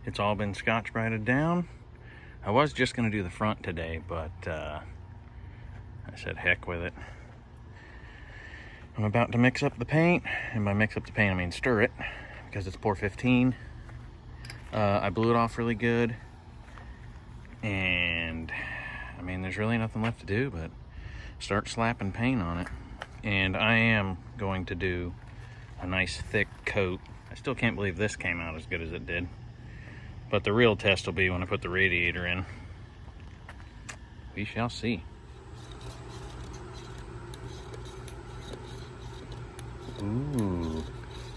It's all been Scotch-Brited down. I was just going to do the front today, but I said heck with it. I'm about to mix up the paint, and by mix up the paint I mean stir it, because it's POR15. I blew it off really good, and I mean there's really nothing left to do but start slapping paint on it. And I am going to do a nice thick coat. I still can't believe this came out as good as it did, but the real test will be when I put the radiator in. We shall see. Ooh,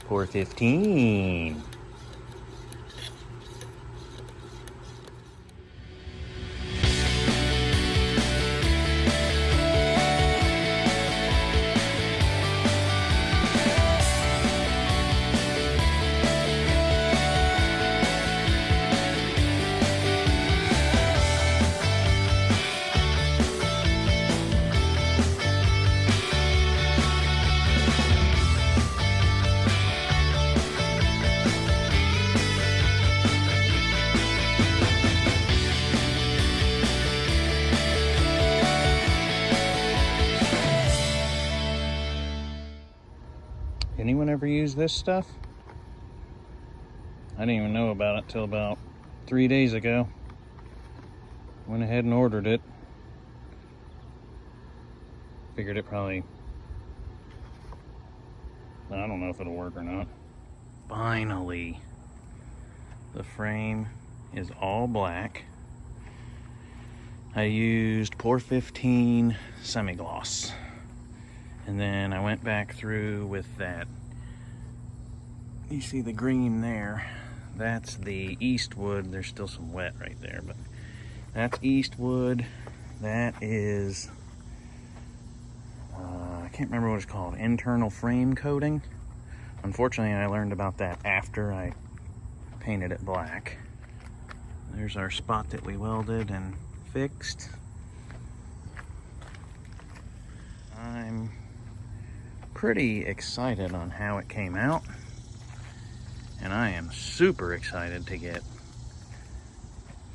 POR15. Anyone ever use this stuff? I didn't even know about it till about 3 days ago. Went ahead and ordered it. Figured it probably, I don't know if it'll work or not. Finally, the frame is all black. I used POR15 semi-gloss. And then I went back through with that, you see the green there, that's the Eastwood. There's still some wet right there, but that's Eastwood. That is, I can't remember what it's called, internal frame coating. Unfortunately, I learned about that after I painted it black. There's our spot that we welded and fixed. I'm pretty excited on how it came out, and I am super excited to get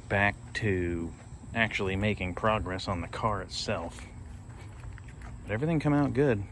back to actually making progress on the car itself. But everything came out good.